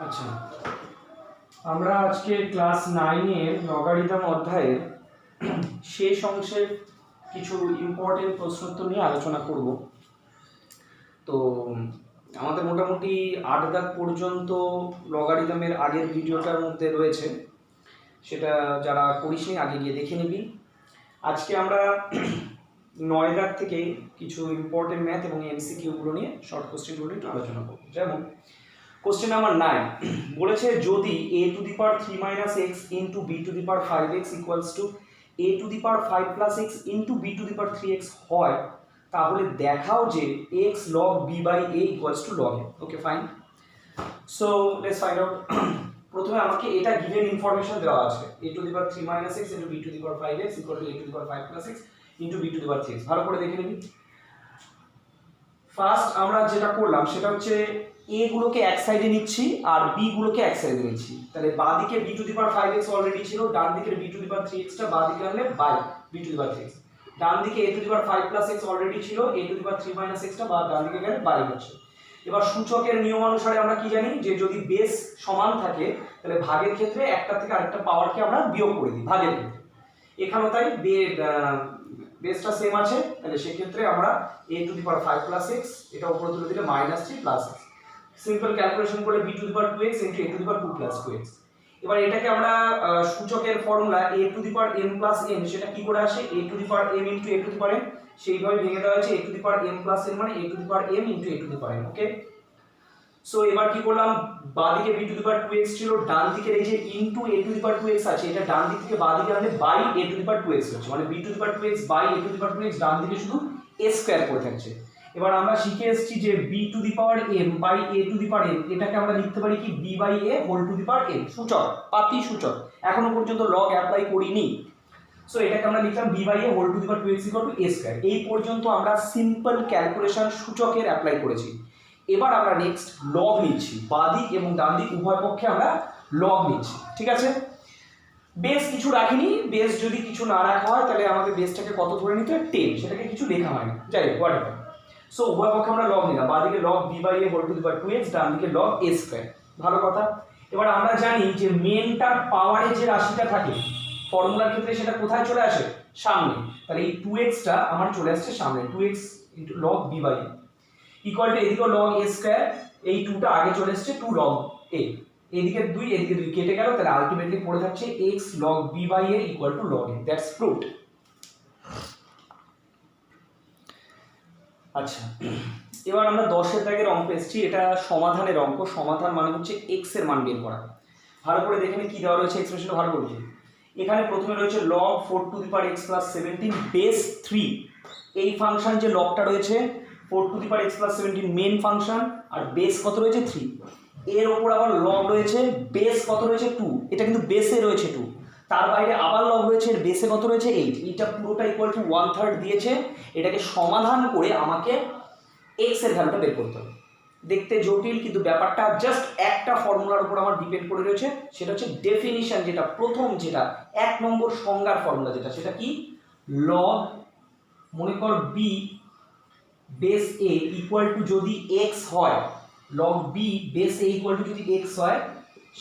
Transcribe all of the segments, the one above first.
আচ্ছা, আমরা আজকে ক্লাস 9 এর লগারিদম অধ্যায়ের শেষ অংশের কিছু ইম্পর্টেন্ট প্রশ্নোত্তর নিয়ে আলোচনা করব। তো আমাদের মোটামুটি 8 দাগ পর্যন্ত লগারিদমের আগের ভিডিওটার মধ্যে রয়েছে, সেটা যারা করিসনি আগে গিয়ে দেখে নিবি। আজকে আমরা 9 দাগ থেকে কিছু ইম্পর্টেন্ট ম্যাথ এবং এমসিকিউগুলো নিয়ে শর্ট কোশ্চেনগুলো একটু আলোচনা করব। যেমন কোশ্চেন নাম্বার 9 বলেছে, যদি a to the power 3 - x into b to the power 5x equals to a to the power 5 plus x into b to the power 3x হয়, তাহলে দেখাও যে x log b by a equals to log a। Okay, fine. So let's find out. প্রথমে আমাকে এটা given information দেওয়া আছে, a to the power 3 - x into b to the power 5x equal to a to the power 5 plus x into b to the power 3x। ভালো করে দেখে নিবি। First আমরা যেটা করলাম সেটা হচ্ছে a গুলোকে এক সাইডে নিচ্ছি আর b গুলোকে এক সাইডে নিচ্ছি। তাহলে বাঁ দিকে b to the power 5x already ছিল, ডান দিকে b to the power 3x টা বাঁ দিকে আনলে by b to the power 3x। ডান দিকে a to the power 5 plus x already ছিল, a to the power 3 - x টা ডান দিকে গেলে বাই হচ্ছে। এবার সূচকের নিয়ম অনুসারে আমরা কি জানি যে যদি বেস সমান থাকে তাহলে ভাগের ক্ষেত্রে একটা থেকে আরেকটা পাওয়ারকে আমরা বিয়োগ করে দিই ভাগের ক্ষেত্রে। এখানেও তাই বেসটা সেম আছে, তাহলে সেই ক্ষেত্রে আমরা a to the power 5 plus x এটা উপরে তুলে দিলে -3 প্লাস x। সিম্পল ক্যালকুলেশন করে b to the power 2x into a to the power 2 plus 2x। এবার এটাকে আমরা সূচকের formula a to the power m plus n, সেটা কি করে আসে a to the power m into a to the power n, সেইভাবে ভেঙে দেওয়া হয়েছে a to the power m plus n মানে a to the power m into a to the power n। Okay, so এবার কি করলাম, বাঁ দিকে b to the power 2x ছিল, ডান দিকে এই যে into a to the power 2x আছে, এটা ডান দিক থেকে বাঁ দিকে আনলে by a to the power 2x হচ্ছে, মানে b to the power 2x by a to the power 2x, ডান দিকে শুধু a স্কয়ার করে থাকছে। এবার আমরা শিখে এসেছি যে b to the power m by a to the power n, এটাকে আমরা লিখতে পারি কি b by a whole to the power n। সূচক, পাতি সূচক, এখনো পর্যন্ত লগ অ্যাপ্লাই করিনি। সো এটাকে আমরা লিখলাম b by a whole to the power 2x equal to a square. এই পর্যন্ত আমরা সিম্পল ক্যালকুলেশন সূচকের অ্যাপ্লাই করেছি। এবার আমরা নেক্সট লগ নিচ্ছি, বাঁ দিক এবং ডান দিক উভয় পক্ষে আমরা লগ নিচ্ছি। ঠিক আছে, বেস কিছু রাখিনি, বেস যদি কিছু না রাখা হয় তাহলে আমাদের বেসটাকে কত ধরে নিতে হয় 10, সেটাকে কিছু লেখা হয়নি, যাই হোক হোয়াটএভার। সো উভয় পক্ষে আমরা লগ নিলাম, বাঁ দিকে log b by a whole to the power 2x, ডান দিকে লগ a স্কয়ার। ভালো কথা। এবার আমরা জানি যে মেনটার পাওয়ারে যে রাশিটা থাকে ফর্মুলার ক্ষেত্রে সেটা কোথায় চলে আসে, সামনে। তাহলে এই 2x টা আমার চলে আসছে সামনে, 2x into log b by a equal to এদিকে লগ a স্কয়ার, এই 2 টা আগে চলে আসছে 2 লগ a, এদিকে 2 এদিকে 2 কেটে গেল, তাহলে আলটিমেটলি পড়ে থাকছে x log b by a equal to log a। That's proved. আচ্ছা, এবার আমরা 10 এর দাগের অঙ্ক এসেছি, এটা সমাধানের অঙ্ক। সমাধান মানে হচ্ছে x এর মান বের করা। ভালো করে দেখে নে কি দেওয়া রয়েছে এক্সপ্রেশনটা, ভালো করে। এখানে প্রথমে রয়েছে log 4 to the power x plus 17 base 3। এই ফাংশন যে লগটা রয়েছে 4 to the power x plus 17 main function, আর বেস কত রয়েছে 3। এর ওপর আবার লগ রয়েছে, বেস কত রয়েছে 2, এটা কিন্তু বেসে রয়েছে 2, তার বাইরে আবার লগ রয়েছে, এর বেসে কত রয়েছে 8। এটা পুরোটা ইকুয়াল টু 1/3 দিয়েছে। এটাকে সমাধান করে আমাকে x এর ভ্যালুটা বের করতে হবে। দেখতে জটিল, কিন্তু ব্যাপারটা জাস্ট একটা ফর্মুলার উপর আমার ডিপেন্ড করে রয়েছে, সেটা হচ্ছে ডেফিনিশন, যেটা প্রথম, যেটা 1 নম্বর সংজ্ঞার ফর্মুলা, যেটা সেটা কি লগ, মনে কর b base a equal two যদি x হয়, log b base a equal two যদি x হয়,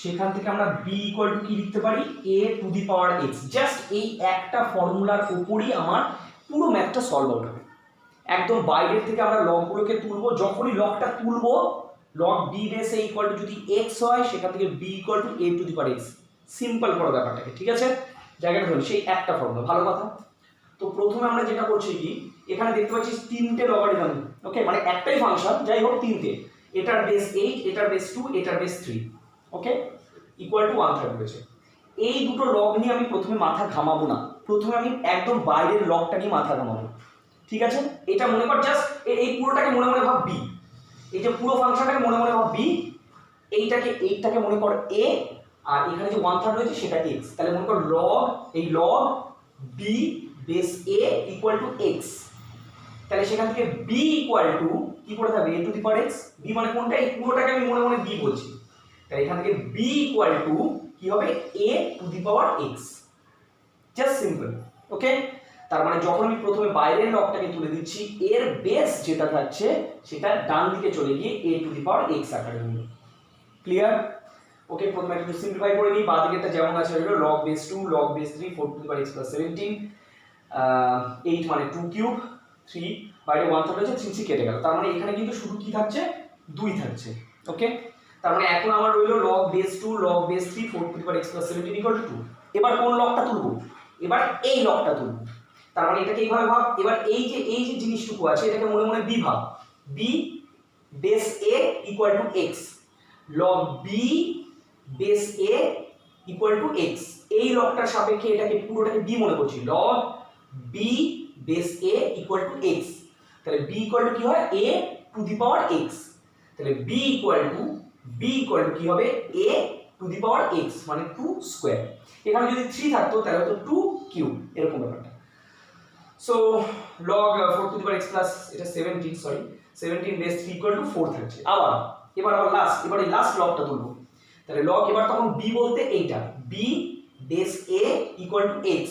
সেখান থেকে আমরা b ইকুয়াল টু কি লিখতে পারি a to the power x। Just এই একটা ফর্মুলার উপরই আমার পুরো ম্যাথটা সলভ আউট হবে। একদম বাইরের থেকে আমরা লগগুলোকে তুলবো, যখনই লগটা তুলবো log b base a equal two যদি x হয়, সেখান থেকে b equal to a to the power x। Simple করো ব্যাপারটাকে, ঠিক আছে, জায়গাটা ধরুন সেই একটা ফর্মুলা। ভালো কথা। তো প্রথমে আমরা যেটা করছি কি, এখানে দেখতে পাচ্ছি 3টে লগারিদম। ওকে, মানে একটাই ফাংশন, যাই হোক 3টে, এটার বেস 8, এটার বেস 2, এটার বেস 3। ওকে, ইকুয়াল টু 1/3 রয়েছে। এই দুটো লগ নিয়ে আমি প্রথমে মাথা ঘামাবো না, প্রথমে আমি একদম বাইরের লগটা নিয়ে মাথা ঘামাবো। ঠিক আছে, এটা মনে কর জাস্ট এই পুরোটাকে মনে মনে ভাব b, এই যে পুরো ফাংশনটাকে মনে মনে ভাব b, এইটাকে মনে কর a, আর এখানে যে 1/3 রয়েছে সেটা x। তাহলে মনে কর লগ, এই log b base a equal to x। তাহলে সেখান থেকে b ইকুয়াল টু কি পড়ে থাকবে a to the power x। b মানে কোনটা, এই পুরোটাকে আমি মনে মনে b বলছি। তাহলে এখান থেকে b ইকুয়াল টু কি হবে a to the power x। Just simple. Okay, তার মানে যখন আমি প্রথমে বাইরের লগটাকে তুলে দিচ্ছি, এর বেস যেটা থাকছে সেটা ডান দিকে চলে গিয়ে a to the power x আকারে হলো। ক্লিয়ার? ওকে, প্রথমে একটু সিম্পলিফাই করে নিই। বাঁ দিকেরটা যেমন আছে হলো log base 2 log base 3 4 to the power x plus 17, 8 মানে 2 কিউব, 3 বাইরে 1 থার্ড আছে, 3 কেটে গেল, তার মানে এখানে কিন্তু শুধু কি থাকছে, 2 থাকছে। ওকে, তার মানে এখন আমার রইলো log base 2 log base 3 4 to the power x plus 17 equal to 2। এবার কোন লগটা তুলবো, এবার এই লগটা তুলবো। তার মানে এটাকে এইভাবে ভাব। এবার এই যে জিনিসটুকু আছে এটাকে মনে মনে বি ভাব, b base a equal to x, লগ b base a equal to x। এই লগটার সাপেক্ষে এটাকে পুরোটাকে b মনে করছি, লগ b base a equal to x। তাহলে b ইকুয়াল টু কি হয়, a to the power x। তাহলে b ইকুয়াল টু কি হবে, a to the power x মানে 2 স্কয়ার। এখানে যদি 3 থাকতো তাহলে হতো 2 কিউব, এরকম ব্যাপারটা। So log 4 to the power x plus এটা 17, সরি 17 বেস 3 ইকুয়াল টু 4 থাকছে। এবার এই লাস্ট লগটা তুলবো। তাহলে লগ এবার তখন b বলতে এইটা, b base a equal to x।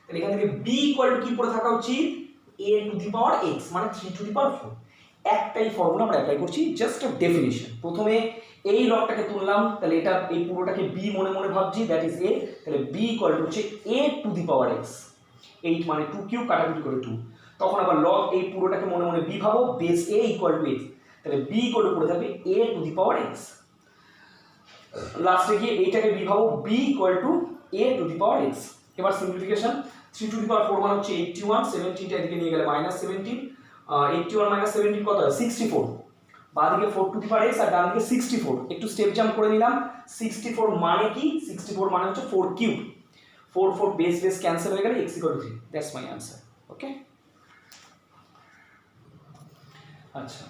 তাহলে এখান থেকে b ইকুয়াল টু কি পড়ে থাকা উচিত, a to the power x মানে 3 টু দি পাওয়ার 4। একটাই ফর্মুলা আমরা অ্যাপ্লাই করছি, জাস্ট আ ডেফিনিশন। প্রথমে এই লগটাকে তুললাম, তাহলে এটা এই পুরোটাকে b মনে মনে ভাবছি, দ্যাট ইজ a। তাহলে b ইকুয়াল টু হচ্ছে a to the power x, 8 মানে 2 কিউব কাটাকুটি করে 2। তখন আবার লগ এই পুরোটাকে মনে মনে b ভাবো, base a equal to x। তাহলে b ইকুয়াল টু পড়ে থাকবে a to the power x। লাস্টে গিয়ে এইটাকে b ভাবো, b equal to a to the power x। এবার সিম্পলিফিকেশন, 3 টু দি পাওয়ার 4 মানে হচ্ছে 81, 17টা এদিকে নিয়ে গেলে -17, 81 - 17 কত হয়, 64। বাঁদিকে 4 টু দি পাওয়ার x আর ডান দিকে 64। একটু স্টেপ জাম্প করে নিলাম। 64 মানে কি, 64 মানে হচ্ছে 4 কিউব। 4 বেস ক্যান্সেল হয়ে গেলে x equal to 3, that's my answer. Okay, আচ্ছা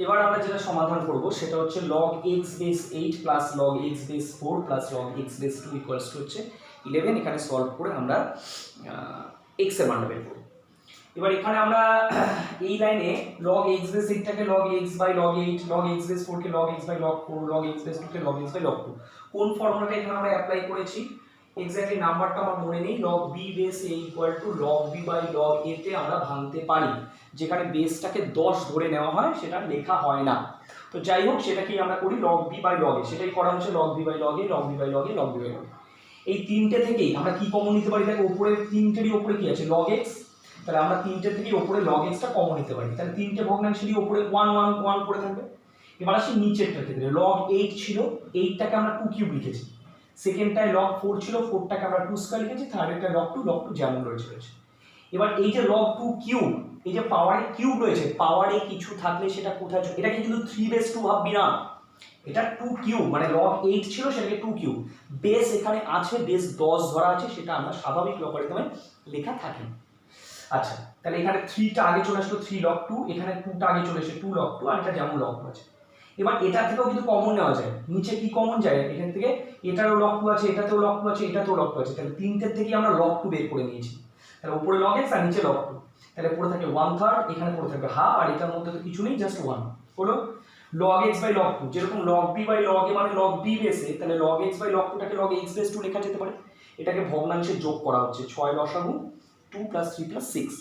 এবার আমরা যেটা সমাধান করব সেটা হচ্ছে log x base 8 plus log x base 4 plus log x base 2 equals to হচ্ছে 11। এখানে সলভ করে আমরা x এর মানটা বের করব। এবার এখানে আমরা এই লাইনে log x বেস 8 টাকে log x by log 8, log x base 4 কে log x by log 4, log x base 2 কে log x বাই log 2। কোন ফর্মুলাটা এখানে আমরা অ্যাপ্লাই করেছি এক্স্যাক্টলি নাম্বারটা আমার মনে নেই। log b base a equal to log b by log a তে আমরা ভাঙতে পারি, যেখানে বেসটাকে 10 ধরে নেওয়া হয় সেটা লেখা হয় না। তো যাই হোক সেটাকেই আমরা করি log b by log a, সেটাই করা হচ্ছে log b by log a, log b by log a, log b by log a। এই তিনটে থেকেই আমরা কি কমন নিতে পারি, দেখো উপরে তিনটেরই উপরে কি আছে log x, তাহলে আমরা তিনটে থেকেই উপরে log x টা কমন নিতে পারি। তাহলে তিনটে ভগ্নাংশেরই উপরে 1 1 1 পড়ে থাকবে। এবার আসি নিচেরটার ক্ষেত্রে, log 8 ছিল, 8টাকে আমরা 2 কিউব লিখেছি। সেকেন্ডটায় log 4 ছিল, 4টাকে আমরা 2 স্কয়ার লিখেছি। থার্ডেরটায় log 2 যেমন রয়েছে। এবার এই যে log 2 কিউব, এই যে পাওয়ারে কিউব রয়েছে, পাওয়ারে কিছু থাকলে সেটা কোথায় চলে, এটাকে কিন্তু 3 বেস 2 ভাববি না, এটা 2 কিউব মানে log 8 ছিল সেটাকে 2 কিউব। বেস এখানে আছে, বেস 10 ধরা আছে, সেটা আমরা স্বাভাবিক লগারিদমে লেখা থাকে। আচ্ছা তাহলে এখানে 3টা আগে চলে আসলো 3 log 2, এখানে 2টা আগে চলে এসে 2 log 2, আর এটা যেমন log 2 আছে। এবার এটা থেকেও কিন্তু কমন নেওয়া যায়, নিচে কি কমন যায়, এখান থেকে এটারও log 2 আছে, এটাতেও log 2 আছে, এটাতেও log 2 আছে। তাহলে তিনটের থেকে আমরা log 2 বের করে নিয়েছি। তাহলে উপরে log x আর নিচে log 2, তাহলে পড়ে থাকে 1/3, এখানে পড়ে থাকবে হাফ, আর এটার মধ্যে তো কিছু নেই, জাস্ট 1 হলো log x বাই log 2। যেরকম log b by log a মানে log b বেসে, তাহলে log x বাই log 2 টাকে log x বেস 2 লেখা যেতে পারে। এটাকে ভগ্নাংশে যোগ করা হচ্ছে, 6 লসাগু 2 + 3 + 6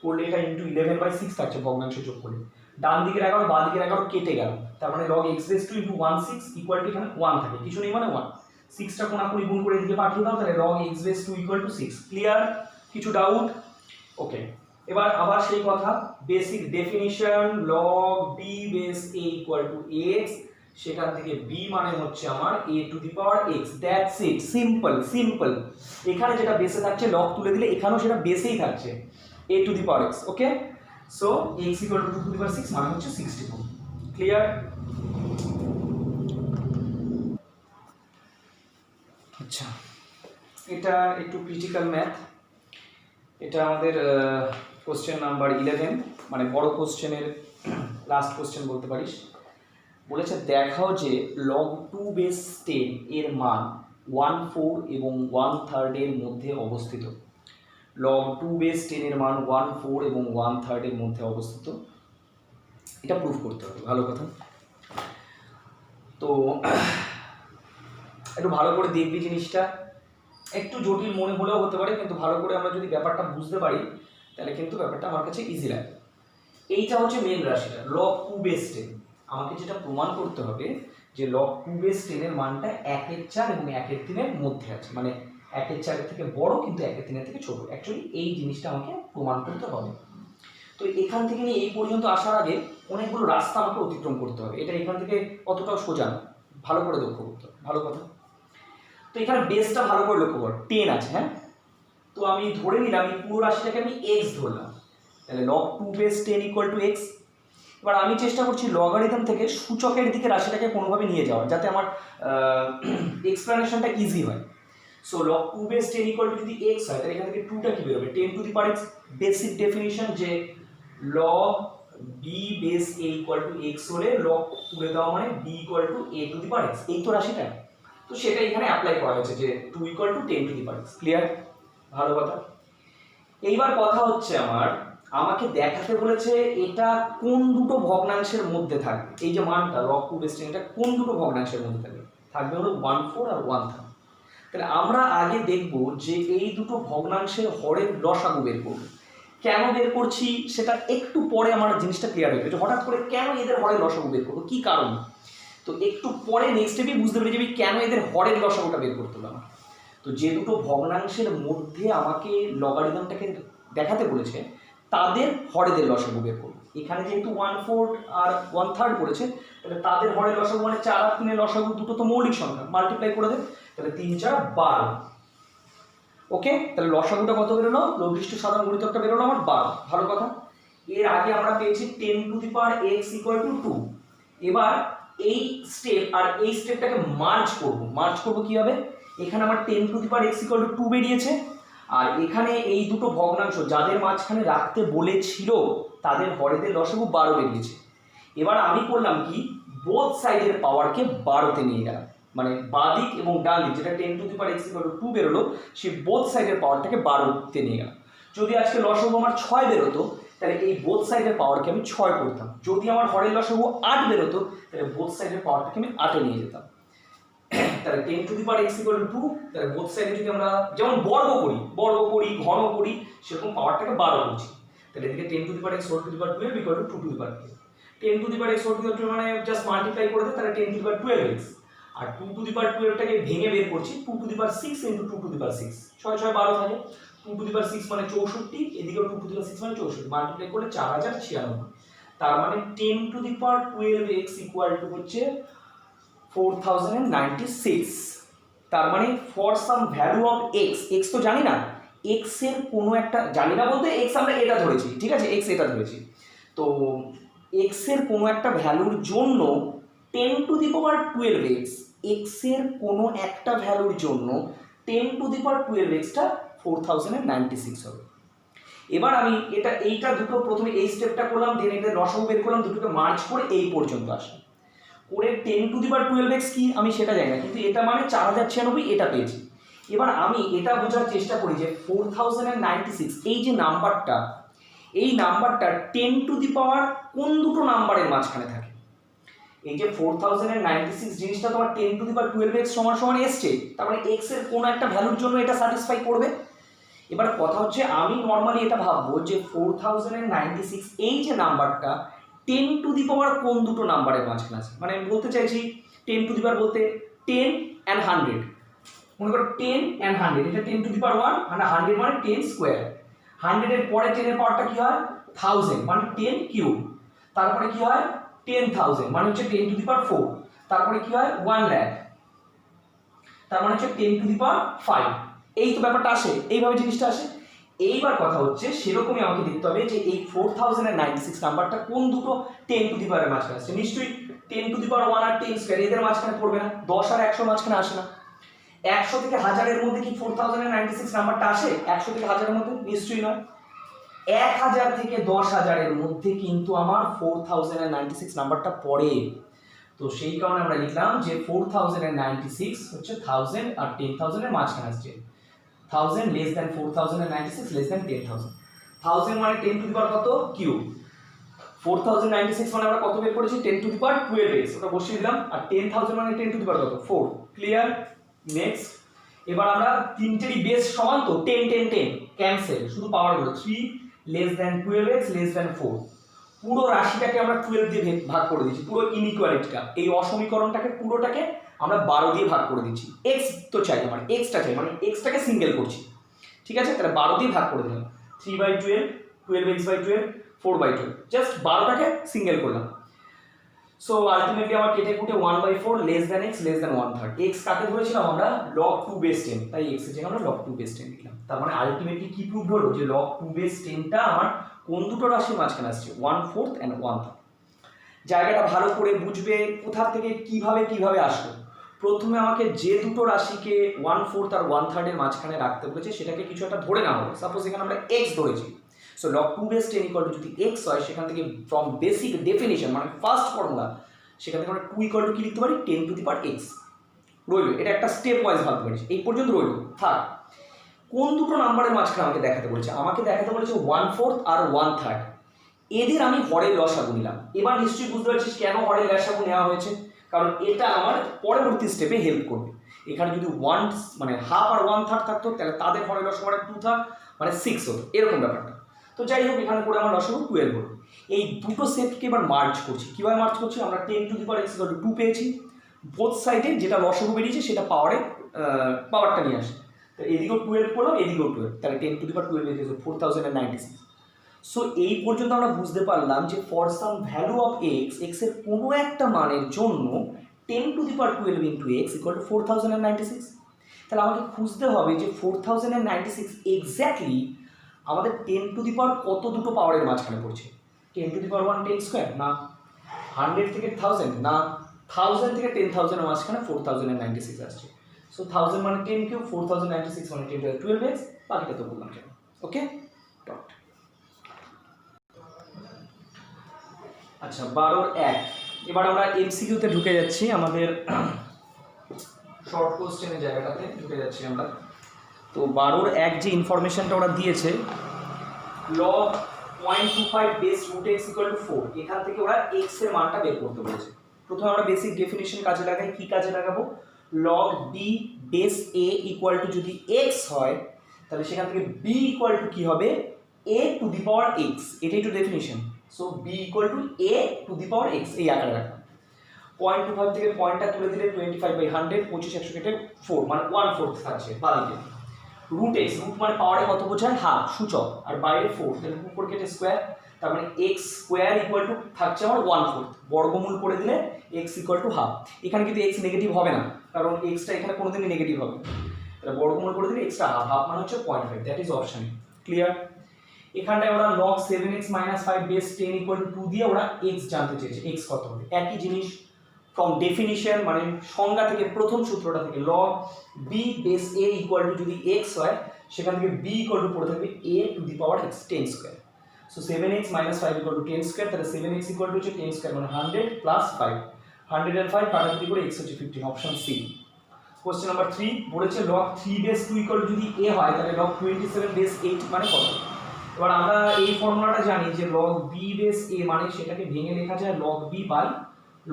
করলে এটা ইনটু 11/6 থাকছে ভগ্নাংশে যোগ করলে। ডান দিকের 11 বাঁ দিকের 11 কেটে গেল, তার মানে log x base 2 into 16 equal to এখানে 1 থাকে, কিছু নেই মানে 1। 6টা কোণাকুণি গুণ করে এদিকে পাঠিয়ে দাও, তাহলে log x base 2 equal two 6। Clear? কিছু ডাউট? ওকে, এবার আবার সেই কথা, basic definition log b base a equal to x, সেখান থেকে b মানে হচ্ছে আমার a to the power x, that's it, simple. এখানে যেটা বেসে থাকছে log তুলে দিলে এখানেও সেটা বেসেই থাকছে, a to the power x। Okay, so x equal to 2 to the power 6 মানে হচ্ছে 64। ক্লিয়ার? আচ্ছা, এটা একটু ক্রিটিক্যাল ম্যাথ। এটা আমাদের কোশ্চেন নাম্বার 11, মানে বড় কোশ্চেনের লাস্ট কোশ্চেন বলতে পারিস। বলেছে দেখাও যে log 2 বেস 10 এর মান 1/4 এবং 1/3 এর মধ্যে অবস্থিত। log 2 বেস 10 এর মান 1/4 এবং 1/3 এর মধ্যে অবস্থিত, এটা প্রুফ করতে হবে। ভালো কথা, তো একটু ভালো করে দেখবি জিনিসটা। একটু জটিল মনে হলেও হতে পারে, কিন্তু ভালো করে আমরা যদি ব্যাপারটা বুঝতে পারি তাহলে কিন্তু ব্যাপারটা আমার কাছে ইজি লাগে। এইটা হচ্ছে মেন রাশিটা log 2 বেস 10। আমাকে যেটা প্রমাণ করতে হবে যে লগ 2/10 এর মানটা 1/4 এবং 1/3 মধ্যে আছে, মানে 1/4 থেকে বড় কিন্তু 1/3 থেকে ছোট। অ্যাকচুয়ালি এই জিনিসটা আমাকে প্রমাণ করতে হবে। তো এখান থেকে নিয়ে এই পর্যন্ত আসার আগে অনেকগুলো রাস্তা আমাকে অতিক্রম করতে হবে, এটা এখান থেকে অতটাও সোজা না, ভালো করে লক্ষ্য করতে হবে, ভালো কথা। তো এখানে বেসটা ভালো করে লক্ষ্য কর, 10 আছে, হ্যাঁ। তো আমি ধরে নিলাম এই পুরো রাশিটাকে আমি এক্স ধরলাম, তাহলে লগ 2/10 = এক্স। এবার আমি চেষ্টা করছি লগারিদম থেকে সূচকের দিকে রাশিটাকে কোনোভাবে নিয়ে যাওয়ার, যাতে আমার এক্সপ্লেনেশনটা ইজি হয়। সো লগ 2/10 যদি এক্স হয়, তাহলে এখান থেকে 2টা কি বেরোবে, 10⁻x। বেসিক ডেফিনিশন যে লগ বি বেস এ এক্স হলে লগ তুলে দেওয়া মানে বি a⁻x, এই তো রাশিটা। তো সেটা এখানে অ্যাপ্লাই করা হয়েছে যে 2 10⁻x। ক্লিয়ার? ভালো কথা। এইবার কথা হচ্ছে আমাকে দেখাতে বলেছে এটা কোন দুটো ভগ্নাংশের মধ্যে থাকবে, এই যে মানটা লগ 2/10 এটা কোন দুটো ভগ্নাংশের মধ্যে থাকবে, থাকবে হলো 1/4 আর 1/3। তাহলে আমরা আগে দেখব যে এই দুটো ভগ্নাংশের হরের লসাগু বের করব। কেন বের করছি সেটা একটু পরে আমার জিনিসটা ক্লিয়ার হয়ে যাবে, হঠাৎ করে কেন এদের হরের লসাগু বের করবো, কি কারণ। তো একটু পরে নেক্সট স্টেপে বুঝতে পেরে যাবি কেন এদের হরের লসাগুটা বের করতে হবে আমার। তো যে দুটো ভগ্নাংশের মধ্যে আমাকে লগারিদমটাকে দেখাতে বলেছে তাদের হরেদের লসাগু বের করবো। এখানে যেহেতু 1/4 আর 1/3 করেছে, তাহলে তাদের হরের লসাগু মানে 4 আর 3 লসাগু, দুটো তো মৌলিক সংখ্যা, মাল্টিপ্লাই করে দেয়, তাহলে 3 4 12। ওকে, তাহলে লসাগুটা কত বেরোলো, লঘিষ্ঠ সাধারণ গুণিতকটা বেরোলো আমার 12। ভালো কথা। এর আগে আমরা পেয়েছি 10⁻x = 2। এবার এই স্টেপ আর এই স্টেপটাকে মার্জ করব কিভাবে, এখানে আমার 10⁻x = 2 বেরিয়েছে, আর এখানে এই দুটো ভগ্নাংশ যাদের মাঝখানে রাখতে বলেছিল তাদের হরেদের লসাগু 12 বেরিয়েছে। এবার আমি করলাম কি, বোথ সাইডের পাওয়ারকে 12তে নিয়ে গেলাম, মানে বাদিক এবং ডান দিক যেটা 10⁻x = 2 বেরোলো, সেই বোথ সাইডের পাওয়ারটাকে 12তে নিয়ে গেলাম। যদি আজকে লসাগু আমার 6 বেরোতো, তাহলে এই বোথ সাইডের পাওয়ারকে আমি 6 করতাম। যদি আমার হরের লসাগু 8 বেরোতো, তাহলে বোথ সাইডের পাওয়ারটাকে আমি 8-এ নিয়ে যেতাম। তাহলে 10⁻x = 2, তাহলে বোথ সাইডে যদি আমরা যেমন বর্গ করি ঘন করি, সেরকম পাওয়ারটাকে 12 করছি। তাহলে এদিকে 10⁻x = 12 = 2⁻12। 10⁻x = 12 মানে জাস্ট মাল্টিপ্লাই করে দেয়, তাহলে 10⁻12x। আর 2⁻12টাকে ভেঙে বের করছি, 2⁻6 × 2⁻6, 6 6 12 থাকে, 2⁻6 মানে 64, এদিকেও 2⁻6 মানে 64, মাল্টিপ্লাই করলে 4096। তার মানে 10⁻12x = হচ্ছে 4096। তার মানে for some value of x তো জানি না, x এর কোনো একটা, জানি না বলতে x আমরা এটা ধরেছি, ঠিক আছে, x এটা ধরেছি। তো x এর কোনো একটা ভ্যালুর জন্য 10⁻12x, x এর কোনো একটা ভ্যালুর জন্য 10⁻12xটা 4096 হবে। এবার আমি এইটা দুটো প্রথমে এই স্টেপটা করলাম, দেন এদের লসাগু বের করলাম, দুটোকে মার্জ করে এই পর্যন্ত আসলাম। করে 10⁻12x কি আমি সেটা জানি না, কিন্তু এটা মানে 4096 এটা পেয়েছি। এবার আমি এটা বোঝার চেষ্টা করি যে 4096 এই যে নাম্বারটা, এই নাম্বারটা 10 কোন দুটো নাম্বারের মাঝখানে থাকে। এই যে 4096 জিনিসটা তোমার 10⁻12x সমান এসছে, তার মানে x এর কোন একটা ভ্যালুর জন্য এটা স্যাটিসফাই করবে। এবার কথা হচ্ছে আমি নর্মালি এটা ভাববো যে 4096 এই যে নাম্বারটা 10 কোন দুটো নাম্বারের মাঝখানে আছে, মানে আমি বলতে চাইছি 10 বলতে 10 and 100, মনে করো 10 and 100, এটা 10⁻1 আর 100 মানে 10 স্কোয়ার। 100 এর পরে 10 এর পাওয়ারটা কি হয় 1000, মানে 10 কিউব। তারপরে কি হয় 10,000 মানে হচ্ছে 10⁴, তারপরে কি হয় 1 লাখ, তার মানে হচ্ছে 10⁵। এই তো ব্যাপারটা আসে, এইভাবে জিনিসটা আসে। এইবার কথা হচ্ছে সেরকমই আমাকে দেখতে হবে যে এই 4096 নাম্বারটা কোন দুটো 10 এর মাঝখানে আসছে। নিশ্চয়ই 10⁻1 আর 10 স্কয়ার এদের মাঝখানে পড়বে না, 10 আর 100 মাঝখানে আসে না। 100 থেকে 1000 এর মধ্যে কি 4096 নাম্বারটা আসে? 100 থেকে 1000 এর মধ্যে নিশ্চয়ই নয়। 1000 থেকে 10000 এর মধ্যে কিন্তু আমার 4096 নাম্বারটা পড়ে। তো সেই কারণে আমরা লিখলাম যে 4096 হচ্ছে 1000 আর 10000 এর মাঝখানে আসছে। 1000 less than 4096 less than 10000। 1000 মানে 10 কত কিউব, 4096 মানে আমরা কত বের করেছি 10⁻12x, ওটা বসিয়ে দিলাম, আর 10000 মানে 10 কত 4। ক্লিয়ার? নেক্সট। এবার আমরা তিনটেরই বেস সমান তো 10 10 10 ক্যান্সেল, শুধু পাওয়ার গুলো 3 less than 12x less than 4, পুরো রাশিটাকে আমরা 12 দিয়ে ভাগ করে দিচ্ছি, পুরো ইনইকুয়ালিটিটা, এই অসমীকরণটাকে পুরোটাকে আমরা 12 দিয়ে ভাগ করে দিচ্ছি। এক্স তো চাই আমার, এক্সটা চাই, মানে এক্সটাকে সিঙ্গেল করছি, ঠিক আছে? তাহলে 12 দিয়ে ভাগ করে দিলাম, 3/12, 12x/12, 4/12, জাস্ট 12টাকে সিঙ্গেল করলাম। সো আলটিমেটলি আমার কেটে কুটে 1/4 less than x less than 1/3। X কাকে ধরেছিলাম আমরা? log 2 বেস 10, তাই এক্স এর জায়গায় আমরা log 2 বেস 10 লিখলাম। তার মানে আলটিমেটলি কি প্রুভ হলো যে log 2 বেস 10টা আমার কোন দুটো রাশির মাঝখানে আসছে? 1/4 and 1/3। জায়গাটা ভালো করে বুঝবে কোথা থেকে কিভাবে আসলো। প্রথমে আমাকে যে দুটো রাশিকে 1/4 আর 1/3 এর মাঝখানে রাখতে বলেছে সেটাকে কিছু একটা ধরে নেওয়া হলো। সাপোজ এখানে আমরা এক্স ধরেছি, so log 2 base 10 equal to যদি এক্স হয়, সেখান থেকে ফ্রম বেসিক ডেফিনিশন মানে ফার্স্ট ফর্মুলা, সেখান থেকে আমরা 2 ইকুয়াল টু কি লিখতে পারি? 10 টু দি পাওয়ার এক্স। রইল, এটা একটা স্টেপ ওয়াইজ ভাবতে পারি, এই পর্যন্ত রইল। থাক, কোন দুটো নাম্বারের মাঝখানে আমাকে দেখাতে বলেছে? আমাকে দেখাতে বলেছে 1/4 আর 1/3, এদের আমি হরের লসাগু নিলাম। এবার নিশ্চয়ই বুঝতে পারছিস কেন হরের লসাগু নেওয়া হয়েছে, কারণ এটা আমার পরবর্তী স্টেপে হেল্প করবে। এখানে যদি 1 মানে হাফ আর 1/3 থাকতো, তাহলে তাদের হরের লসাগু মানে 2 থাক মানে 6 হতো, এরকম ব্যাপারটা। তো যাই হোক, এখানে করে আমার লসাগু 12 হলো। এই দুটো সেটকে এবার মার্জ করছি। কীভাবে মার্জ করছি? আমরা 10 two the power x equal to 2 পেয়েছি, বোথ সাইডে যেটা লসাগু বেরিয়েছে সেটা পাওয়ারটা নিয়ে আসে। তো এদিকেও 12 করলাম, এদিকেও 12, তাহলে 10 টু দি পাওয়ার 12 বেরিয়েছে 4096। সো এই পর্যন্ত আমরা বুঝতে পারলাম যে for some value of x, এক্সের কোনো একটা মানের জন্য 10 two the power 12 into x equal two 4096। তাহলে আমাকে খুঁজতে হবে যে 4096 এক্স্যাক্টলি আমাদের 10 টু দি পাওয়ার কত দুটো পাওয়ারের মাঝখানে পড়ছে? 10 টু দি পাওয়ার 1 10 স্কোয়ার না, 100 থেকে 1000 না, 1000 থেকে 10,000 এর মাঝখানে 4096 আসছে। সো 1000 মানে 10 কিউব, 4096 মানে 10 টু দি 12x, বাকিটা তো বললাম কেন। ওকে, ডট। আচ্ছা, 12-1। এবার আমরা এমসিকিউতে ঢুকে যাচ্ছি, আমাদের শর্ট কোশ্চেনের জায়গাটাতে ঢুকে যাচ্ছি আমরা। তো 12-1 যে ইনফরমেশনটা ওরা দিয়েছে, log 0.25 base root x equal to 4, এখান থেকে ওরা এক্স এর মানটা বের করতে বলেছে। প্রথমে আমরা বেসিক ডেফিনিশন কাজে লাগাই। কি কাজে লাগাবো? log b base a equal two যদি এক্স হয়, তাহলে সেখান থেকে b ইকুয়াল টু কি হবে? a to the power x, এটাই তো definition. So b equal to a to the power x, এই আকারে রাখলাম। 0.25 থেকে পয়েন্টটা তুলে দিলে 25/100, 25 100 কেটে 4 মানে 1/4 থাকছে বাদিকে। রুট এক্স, রুট মানে পাওয়ারে কত বোঝায়? হাফ, সূচক, আর বাইরে 4, তাহলে 4 কেটে স্কোয়ার, তার মানে এক্স স্কোয়ার ইকুয়াল টু থাকছে আমার 1/4, বর্গমূল করে দিলে এক্স ইকুয়াল টু হাফ। এখানে কিন্তু এক্স নেগেটিভ হবে না, কারণ এক্সটা এখানে কোনোদিনই নেগেটিভ হবে, তাহলে বর্গমূল করে দিলে এক্সটা হাফ, হাফ মানে হচ্ছে 0.5, দ্যাট ইজ অপশন। ক্লিয়ার? এখানটায় ওরা log 7x - 5 base 10 equal to 2 দিয়ে ওরা এক্স জানতে চেয়েছে, এক্স কত হবে। একই জিনিস ফ্রম ডেফিনিশন মানে সংজ্ঞা থেকে, প্রথম সূত্রটা থেকে, log b base a equal two যদি x হয়, সেখান থেকে b ইকুয়াল টু পড়ে থাকবে a to the power x 10 square. So 7x - 5 equal to 10 square, তাহলে 7x ইকুয়াল টু হচ্ছে 10 স্কয়ার মানে 100 প্লাস 5, 100 and 5 কাটাকুটি করে x হচ্ছে 15, অপশন সি। কোশ্চেন নাম্বার 3 বলেছে log 3 বেস 2 ইকুয়াল টু যদি a হয়, তাহলে log 27 বেস 8 মানে কত? এবার আমরা এই ফর্মুলাটা জানি যে log b বেস a মানে সেটাকে ভেঙে লেখা যায় log b বাই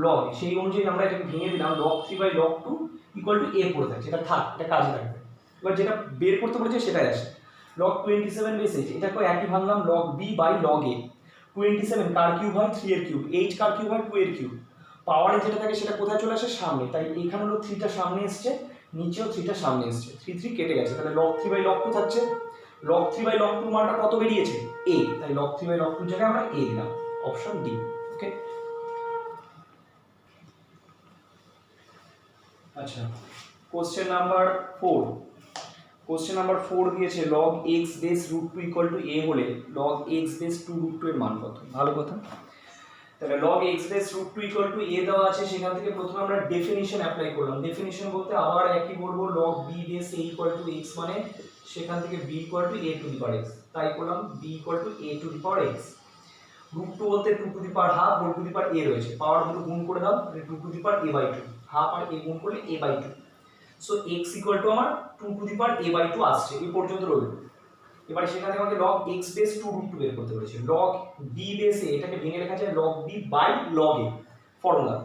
log, সেই অনুযায়ী আমরা এটাকে ভেঙে দিলাম, log 3 by log 2 equal to a পড়ে থাকছে, এটা থাক, এটা কাজে লাগবে। এবার যেটা বের করতে বলেছে সেটাই আসে, log 27 বেস 8, এটাকে একই ভাঙলাম log b by log a। 27 কার কিউব হয়? 3 এর কিউব, 8 কার কিউব হয়? 2 এর কিউব। পাওয়ারে যেটা থাকে সেটা কোথায় চলে আসে? সামনে, তাই এখানে হলো 3টা সামনে এসছে, নিচেও 3টা সামনে এসছে, 3 3 কেটে গেছে, তাহলে log 3 বাই log 2 থাকছে। log 3 বাই log 2 মানটা কত বেরিয়েছে? a, তাই log 3 বাই log 2 জায়গায় আমরা a দিলাম, অপশন ডি। ওকে, আচ্ছা, কোশ্চেন নাম্বার 4। কোশ্চেন নাম্বার 4 দিয়েছে log x base root 2 equal to a হলে log x বেস 2 রুট 2 এর মান কত? ভালো কথা, তাহলে log x base root 2 equal to a দেওয়া আছে, সেখান থেকে প্রথমে আমরা ডেফিনিশন অ্যাপ্লাই করলাম। ডেফিনিশন বলতে আবার একই বলবো, log b base a equal to x মানে সেখান থেকে b equal to a to the power x, তাই করলাম b equal to a to the power x। Root 2 বলতে 2 to the power half, whole to the power a রয়েছে, power দুটো গুণ করে দাও, 2 to the power a by 2, half আর a গুণ করলে a by 2। So x equal to আমার 2 to the power a by 2 আসছে, এই পর্যন্ত রইল। এবারে সেখানে আমাকে log x বেস 2 রুট 2 বের করতে বলেছে। log b বেস a, এটাকে ভেঙে লেখা যায় log b by log a formula,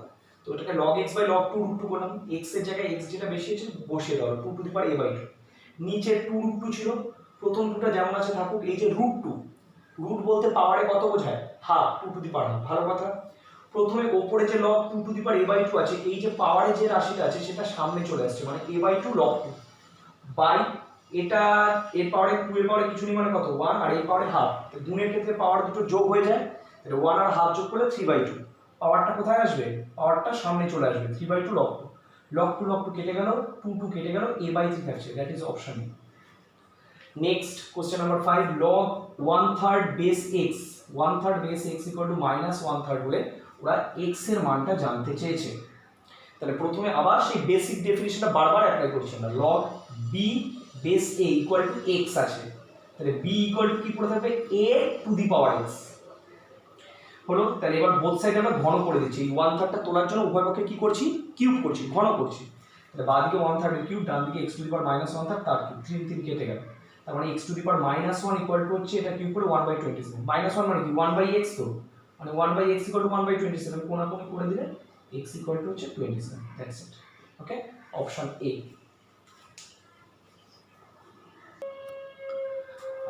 তো এটাকে log x by log 2 root 2 করলাম, x এর জায়গায় x যেটা বেশি আছে বসিয়ে দাও, 2 to the power a by 2। নিচে 2 রুট 2 ছিল, প্রথম দুটো যেমন আছে থাকুক, এই যে রুট 2, রুট বলতে পাওয়ারে কত বোঝায়? Half, 2 to the power half. ভালো কথা। প্রথমে ওপরে যে log 2 to the power a/2 আছে, এই যে পাওয়ারে যে রাশিটা আছে সেটা সামনে চলে আসছে, মানে a/2 log 2 বাই এটা এর পাওয়ারে 2 এর পাওয়ারে কিছু নেই মানে কত 1, আর এর পাওয়ারে হাফ, তো গুণের ক্ষেত্রে পাওয়ার দুটো যোগ হয়ে যায়, তাহলে 1 আর হাফ যোগ করলে 3/2। পাওয়ারটা কোথায় আসবে? পাওয়ারটা সামনে চলে আসবে, 3/2 log 2। log 2 log 2 কেটে গেল, 2 2 কেটে গেল, a/3 থাকছে, that is option A. Next question number 5, log 1/3 base x, 1/3 base x equal two -1/3 বলে ওরা x এর মানটা জানতে চেয়েছে। তাহলে প্রথমে আবার সেই বেসিক ডেফিনিশনটা বারবার অ্যাপ্লাই করছি আমরা, log b base a equal to x আছে, তাহলে b ইকুয়াল টু কি পড়ে থাকবে a to the power x হলো। তাহলে এবার বোথ সাইড আমরা ঘন করে দিচ্ছি, এই 1/3টা তোলার জন্য উভয় পক্ষে কি করছি, কিউব করছি, ঘন করছি। তাহলে বাঁদিকে 1/3 এর কিউব, ডান দিকে x টু দি পাওয়ার -1/3 তার কিউব, 3 3 কেটে গেল, তার মানে x two the power -1 equal to হচ্ছে এটা কিউব করে 1/27, -1 মানে কি 1/x, তো মানে 1/x ইকুয়াল টু 1/27, কোণাকুণি করে দিলে x ইকুয়াল টু হচ্ছে 27, that's it. Okay, option A.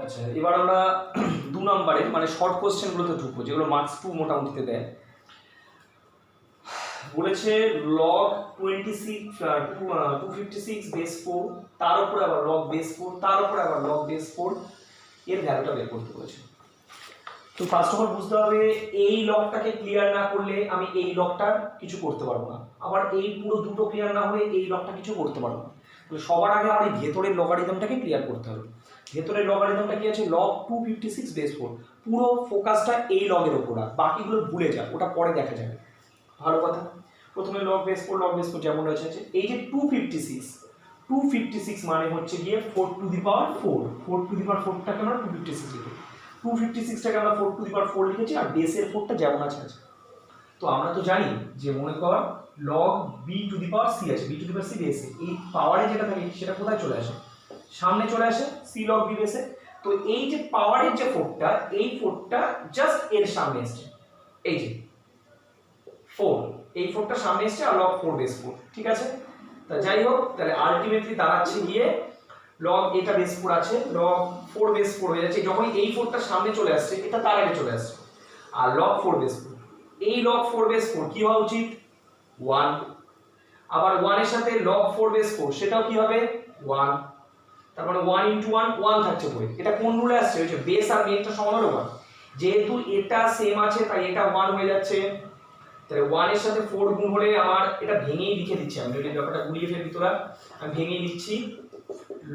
আচ্ছা, এবার আমরা 2 নম্বরে মানে শর্ট কোশ্চেনগুলোতে ঢুকবো, যেগুলো মার্কস 2 মোটামুটিতে দেয়। বলেছে log 256 বেস 4, তার উপরে আবার log বেস 4, তার উপরে আবার log বেস 4 এর ভ্যালুটা বের করতে বলেছে। তো ফার্স্ট অফ অল বুঝতে হবে, এই লগটাকে ক্লিয়ার না করলে আমি এই লগটা কিছু করতে পারবো না, আবার এই পুরো দুটো ক্লিয়ার না হলে এই লগটা কিছু করতে পারবো না। তো সবার আগে আমার এই ভেতরের লগারিদমটাকে ক্লিয়ার করতে হবে। ভেতরের লগারিদমটা কি আছে, log 256 বেস 4, পুরো ফোকাসটা এই লগের উপর, আর বাকিগুলো ভুলে যা, ওটা পরে দেখা যাবে। ভালো কথা। প্রথমে log বেস 4 যেমন রয়েছে, এই যে 256 মানে হচ্ছে গিয়ে 4 to the power 4, 4 to the পাওয়ার 4টাকে আমরা 256 লিখি, 256টাকে আমরা 4 টু দি পাওয়ার 4 লিখেছি, আর বেসের 4টা যেমন আছে আছে। তো আমরা তো জানি যে মনে কর log b to the power c আছে, b to the power c বেসে, এই পাওয়ারে যেটা থাকে সেটা কোথায় চলে আসে, সামনে চলে আসে, c log b বেসে। তো এই যে পাওয়ারের যে 4টা, এই 4টা জাস্ট এর সামনে আসছে, এই যে 4, এই 4টা সামনে এসছে, আর log 4 বেস 4, ঠিক আছে। তা যাই হোক, তাহলে আলটিমেটলি দাঁড়াচ্ছে গিয়ে log এটা বেস 4 আছে, log 4 বেস 4 হয়ে যাচ্ছে, যখন এই 4টা সামনে চলে আসছে, এটা তার আগে চলে আসছে, আর log 4 বেস 4, এই log 4 বেস 4 কি হওয়া উচিত 1, আবার 1 এর সাথে log 4 বেস 4 সেটাও কি হবে 1, তার মানে 1 * 1 1 থাকছে বই। এটা কোন রুলে আসছে, হচ্ছে বেস আর মেইনটা সমান হলো 1, যেহেতু এটা সেম আছে তাই এটা 1 হয়ে যাচ্ছে। তাহলে 1 এর সাথে 4 গুণ হলে আমার এটা ভেঙেই লিখে দিচ্ছি, আমি যদি ব্যাপারটা গুলিয়ে ফেলি তোরা, আমি ভেঙেই লিখছি,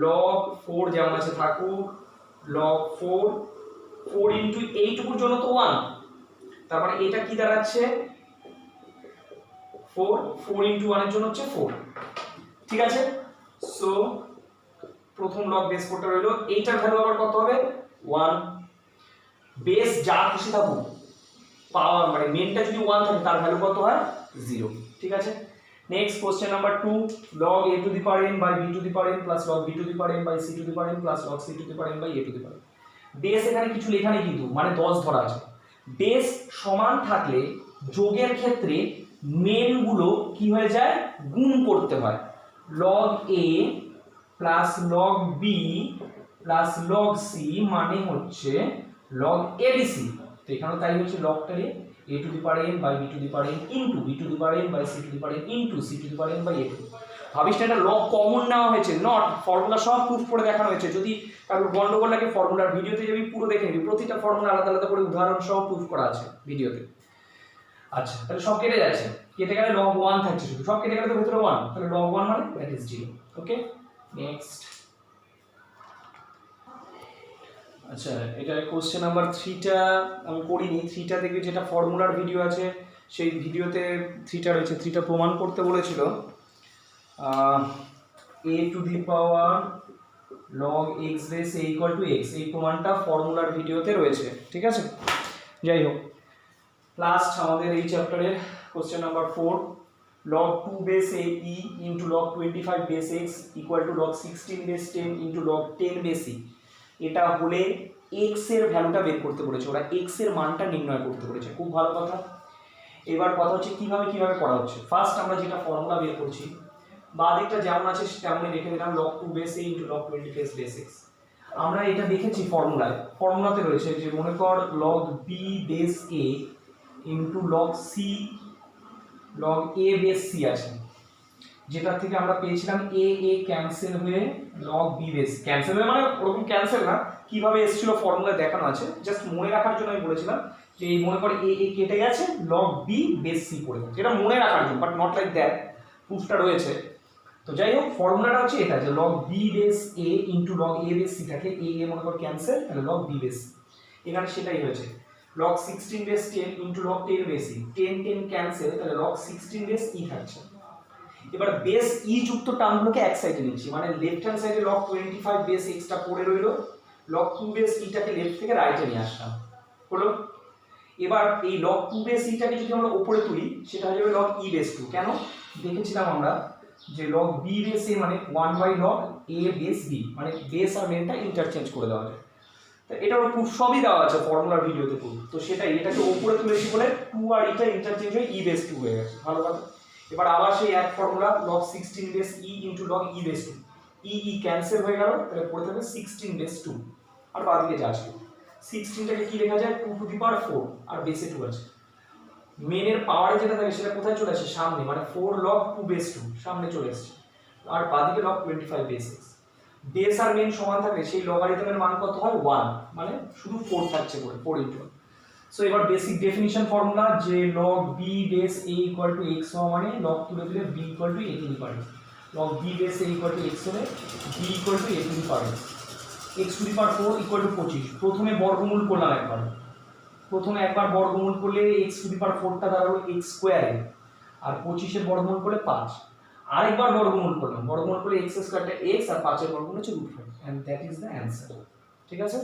log 4 যেমন আছে থাকুক, log 4 * এইটুকুর জন্য তো 1, তার মানে এটা কি দাঁড়াচ্ছে 4 * 1 এর জন্য হচ্ছে 4, ঠিক আছে। সো প্রথম log বেস 4টা রইলো, এইটার ভ্যালু আবার কত হবে 1, বেস যা খুশি থাকুক, পাওয়ার মানে মেনটা যদি 1 থাকে তার ভ্যালু কত হয় 0, ঠিক আছে। Next question number 2, log a to the power n by b to the power n plus log b to the power n by c to the power n plus log c to the power n by a to the power n। Base এখানে কিছু লেখা নেই কিন্তু, মানে 10 ধরা আছে। Base সমান থাকলে যোগের ক্ষেত্রে মেনগুলো কি হয়ে যায়, গুণ করতে হয়, log a plus log b plus log c মানে হচ্ছে log abc। তো এখানে তাই হচ্ছে লগটারে a to the power n by b to the power n into b to the power n by c to the power n into c to the power n by a to. ভাবিস না এটা log common নেওয়া হয়েছে, not, formula সব proof করে দেখানো হয়েছে। যদি কারোর গন্ডগোল লাগে ফর্মুলার ভিডিওতে যাবি, পুরো দেখে নিবি, প্রতিটা ফর্মুলা আলাদা আলাদা করে উদাহরণ সহ প্রুফ করা আছে ভিডিওতে। আচ্ছা, তাহলে সব কেটে যাচ্ছে, কেটে গেলে log 1 থাকছে, শুধু সব কেটে গেলে তো ভিতরে 1, তাহলে log 1 মানে দ্যাট ইজ 0। Okay, next. আচ্ছা, এটা কোশ্চেন নাম্বার 3টা আমি করিনি, 3টা দেখবি যেটা ফর্মুলার ভিডিও আছে সেই ভিডিওতে 3টা রয়েছে, 3টা প্রমাণ করতে বলেছিল। a to the power log x base a equal to x, এই প্রমাণটা ফর্মুলার ভিডিওতে রয়েছে, ঠিক আছে। যাই হোক, লাস্ট আমাদের এই চ্যাপ্টারের question number 4, log 2 base a e into log 25 base x equal to log 16 base 10 into log 10 base e। এটা হলে x এর ভ্যালুটা বের করতে বলেছে, ওরা x এর মানটা নির্ণয় করতে বলেছে, খুব ভালো কথা। এবার কথা হচ্ছে কিভাবে করা হচ্ছে। ফার্স্ট আমরা যেটা ফর্মুলা বের করছি, বাঁ দিকটা যেমন আছে তেমনই রেখে দিলাম, log 2 base a into log 25 base x, আমরা এটা দেখেছি ফর্মুলাতে রয়েছে যে মনে কর log b base A into log C log a base C আছে, যেটা থেকে আমরা পেয়েছিলাম এ এ ক্যান্সেল হয়ে লগ বি বেস ক্যান্সেল হয়ে, মানে ওরকম ক্যান্সেল না, কিভাবে এসেছিল ফর্মুলা দেখানো আছে, জাস্ট মনে রাখার জন্য আমি বলেছিলাম যে এই মনে করে এ এ কেটে গেছে লগ বি বেস সি পড়ে গেছে, এটা মনে রাখার জন্য, বাট নট লাইক দ্যাট, প্রুফটা রয়েছে। তো যাই হোক ফর্মুলাটা হচ্ছে এটা যে log b base A into log a base C থাকে, এ এ মনে কর ক্যান্সেল, তাহলে লগ বি বেস সি, এখানে সেটাই হয়েছে। Log 16 base 10 into log 10 base e, 10 10 cancel, তাহলে লগ 16 বেস ই থাকছে। এবার বেস ই যুক্ত টার্মগুলোকে এক সাইডে নিচ্ছি, মানে লেফট হ্যান্ড সাইডে লগ 25 বেস এক্সটা পড়ে রইলো, লগ 2 বেস ইটাকে লেফট থেকে রাইটে নিয়ে আসলাম, হলো। এবার এই লগ 2 বেস ইটাকে যদি আমরা উপরে তুলি সেটা হয়ে যাবে লগ ই বেস 2। কেন? দেখেছিলাম আমরা যে লগ বি বেস এ মানে 1 by log a base b, মানে বেস আর মেনটা ইন্টারচেঞ্জ করে দেওয়া যায়। তো এটার প্রুফ সবই দেওয়া আছে ফর্মুলার ভিডিওতে প্রুফ। তো সেটাই, এটাকে উপরে তুলেছি বলে 2 আর এটা ইন্টারচেঞ্জ হয়ে ই বেস 2 হয়ে গেছে, ভালো কথা। এবার আবার সেই এক ফর্মুলা লগ 16 বেস ই ইন্টু লগ ই বেস 2, ই ই ক্যান্সেল হয়ে গেল, তাহলে পড়ে থাকবে 16 বেস 2, আর বাদিকে যা আছে 16টাকে কি লেখা যায় 2 টু দি পাওয়ার 4, আর বেসে 2 আছে। মেনের পাওয়ারে যেটা থাকে সেটা কোথায় চলে আসে? সামনে, মানে 4 লগ 2 বেস 2 সামনে চলে আসছে, আর বাদিকে লগ 25 বেস 6। বেস আর মেন সমান থাকলে সেই লগারিদমের মান কত হয়? 1, মানে শুধু 4 থাকছে পড়ে, 4 ইনটু। সো এবার বেসিক ডেফিনিশন ফর্মুলা যে log b base a equal to x হওয়া মানে log তুলে দিলে b equal to a to the power x, log b base a equal to x হলে b equal to a to the power x two the power 4 equal to 25। প্রথমে বর্গমূল করলাম একবার, প্রথমে একবার বর্গমূল করলে x টু দি পাওয়ার 4টা দাঁড়ালো x স্কয়ারে, আর 25 এর বর্গমূল করলে 5, আরেকবার বর্গমূল করলাম, বর্গমূল করলে x স্কয়ারটা x, আর 5 এর বর্গমূল হচ্ছে √5, and that is the answer. ঠিক আছে।